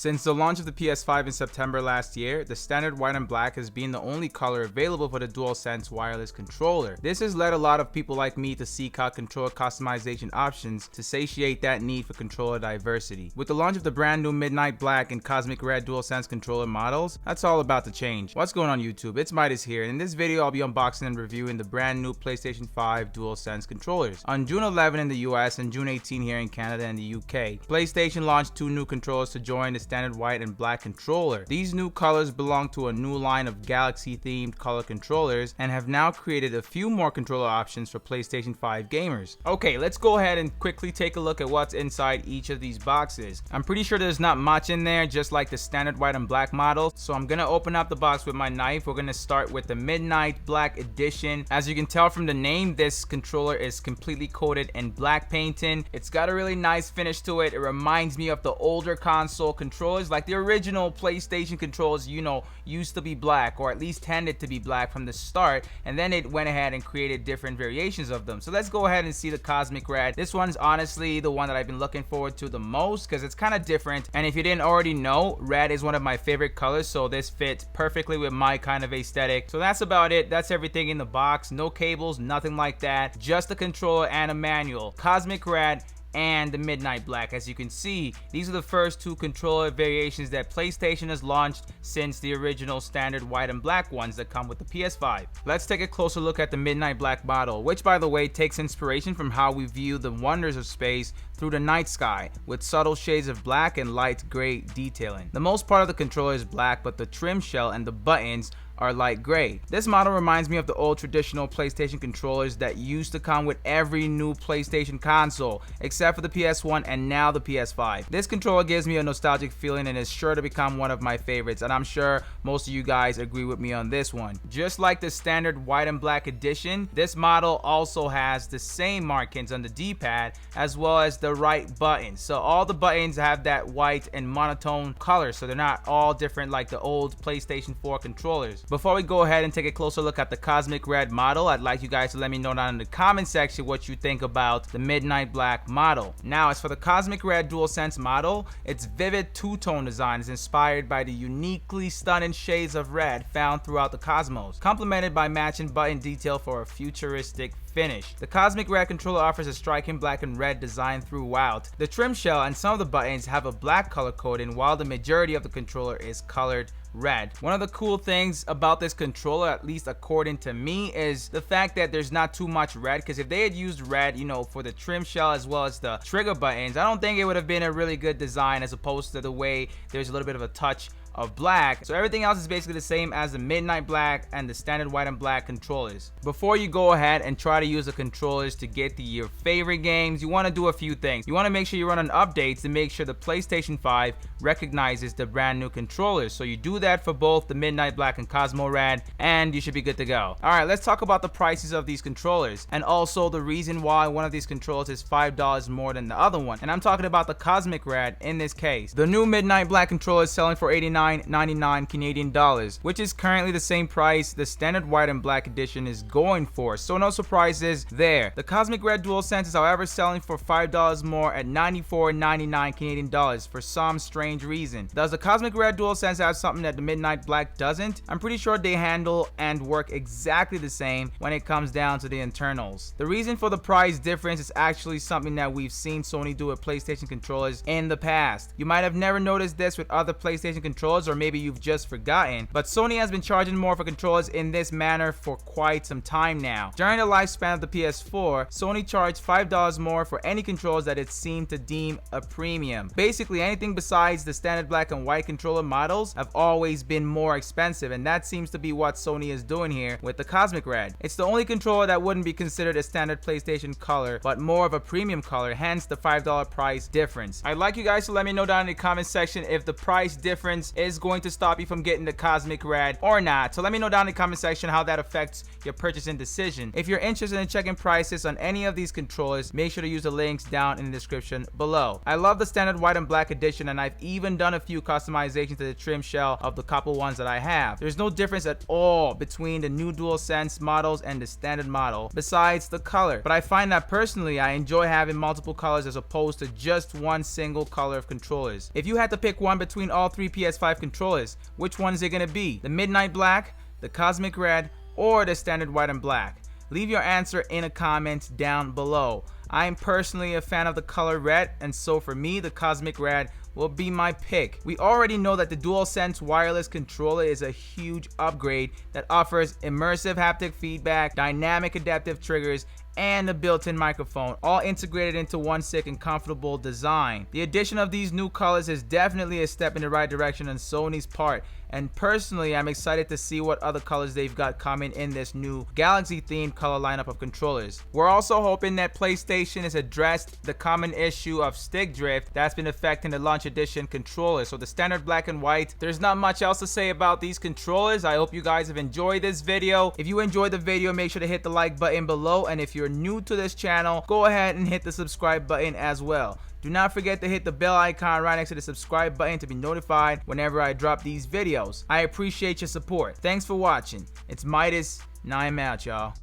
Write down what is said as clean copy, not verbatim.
Since the launch of the PS5 in September last year, the standard white and black has been the only color available for the Dualsense wireless controller. This has led a lot of people like me to seek out controller customization options to satiate that need for controller diversity. With the launch of the brand new Midnight Black and Cosmic Red Dualsense controller models, that's all about to change. What's going on YouTube? It's Midas here, and in this video I'll be unboxing and reviewing the brand new PlayStation 5 Dualsense controllers. On June 11 in the US and June 18 here in Canada and the UK, PlayStation launched two new controllers to join the standard white and black controller. These new colors belong to a new line of Galaxy themed color controllers and have now created a few more controller options for PlayStation 5 gamers. Okay, let's go ahead and quickly take a look at what's inside each of these boxes. I'm pretty sure there's not much in there, just like the standard white and black model, so I'm gonna open up the box with my knife. We're gonna start with the Midnight Black Edition. As you can tell from the name, this controller is completely coated in black painting. It's got a really nice finish to it. It reminds me of the older console controllers, like the original PlayStation controllers, you know, used to be black, or at least tended to be black from the start, and then it went ahead and created different variations of them. So let's go ahead and see the Cosmic Red. This one's honestly the one that I've been looking forward to the most because it's kind of different, and if you didn't already know, red is one of my favorite colors, so this fits perfectly with my kind of aesthetic. So that's about it. That's everything in the box. No cables, nothing like that, just a controller and a manual. Cosmic Red and the Midnight Black. As you can see, these are the first two controller variations that PlayStation has launched since the original standard white and black ones that come with the PS5. Let's take a closer look at the Midnight Black model, which by the way takes inspiration from how we view the wonders of space through the night sky, with subtle shades of black and light gray detailing. The most part of the controller is black, but the trim shell and the buttons are light gray. This model reminds me of the old traditional PlayStation controllers that used to come with every new PlayStation console, except for the PS1 and now the PS5. This controller gives me a nostalgic feeling and is sure to become one of my favorites, and I'm sure most of you guys agree with me on this one. Just like the standard white and black edition, this model also has the same markings on the D-pad as well as the right button. So all the buttons have that white and monotone color, so they're not all different like the old PlayStation 4 controllers. Before we go ahead and take a closer look at the Cosmic Red model, I'd like you guys to let me know down in the comment section what you think about the Midnight Black model. Now, as for the Cosmic Red Dualsense model, its vivid two-tone design is inspired by the uniquely stunning shades of red found throughout the cosmos, complemented by matching button detail for a futuristic finish. The Cosmic Red controller offers a striking black and red design throughout. The trim shell and some of the buttons have a black color coding, while the majority of the controller is colored red. One of the cool things about this controller, at least according to me, is the fact that there's not too much red, because if they had used red, you know, for the trim shell as well as the trigger buttons, I don't think it would have been a really good design, as opposed to the way there's a little bit of a touch of black. So everything else is basically the same as the Midnight Black and the standard white and black controllers. Before you go ahead and try to use the controllers to get to your favorite games, you want to do a few things. You want to make sure you run on updates to make sure the PlayStation 5 recognizes the brand new controllers. So you do that for both the Midnight Black and Cosmo Red, and you should be good to go. Alright, let's talk about the prices of these controllers, and also the reason why one of these controllers is $5 more than the other one. And I'm talking about the Cosmic Red in this case. The new Midnight Black controller is selling for $89.99 Canadian dollars, which is currently the same price the standard white and black edition is going for, so no surprises there. The Cosmic Red Dualsense is however selling for $5 more at $94.99 Canadian dollars for some strange reason. Does the Cosmic Red Dualsense have something that the Midnight Black doesn't? I'm pretty sure they handle and work exactly the same when it comes down to the internals. The reason for the price difference is actually something that we've seen Sony do with PlayStation controllers in the past. You might have never noticed this with other PlayStation controllers, or maybe you've just forgotten, but Sony has been charging more for controllers in this manner for quite some time now. During the lifespan of the PS4, Sony charged $5 more for any controllers that it seemed to deem a premium. Basically, anything besides the standard black and white controller models have always been more expensive, and that seems to be what Sony is doing here with the Cosmic Red. It's the only controller that wouldn't be considered a standard PlayStation color, but more of a premium color, hence the $5 price difference. I'd like you guys to let me know down in the comment section if the price difference is going to stop you from getting the Cosmic Red or not. So let me know down in the comment section how that affects your purchasing decision. If you're interested in checking prices on any of these controllers, make sure to use the links down in the description below. I love the standard white and black edition, and I've even done a few customizations to the trim shell of the couple ones that I have. There's no difference at all between the new Dualsense models and the standard model besides the color, but I find that personally I enjoy having multiple colors as opposed to just one single color of controllers. If you had to pick one between all three PS5 controllers, which one is it going to be? The Midnight Black, the Cosmic Red, or the standard white and black? Leave your answer in the comments down below. I'm personally a fan of the color red, and so for me the Cosmic Red will be my pick. We already know that the Dualsense wireless controller is a huge upgrade that offers immersive haptic feedback, dynamic adaptive triggers, and a built-in microphone, all integrated into one sick and comfortable design. The addition of these new colors is definitely a step in the right direction on Sony's part, and personally I'm excited to see what other colors they've got coming in this new Galaxy themed color lineup of controllers. We're also hoping that PlayStation has addressed the common issue of stick drift that's been affecting the launch edition controllers. So the standard black and white, there's not much else to say about these controllers. I hope you guys have enjoyed this video. If you enjoyed the video, make sure to hit the like button below, and if you're new to this channel, go ahead and hit the subscribe button as well. Do not forget to hit the bell icon right next to the subscribe button to be notified whenever I drop these videos. I appreciate your support. Thanks for watching. It's Midas, and I'm out, y'all.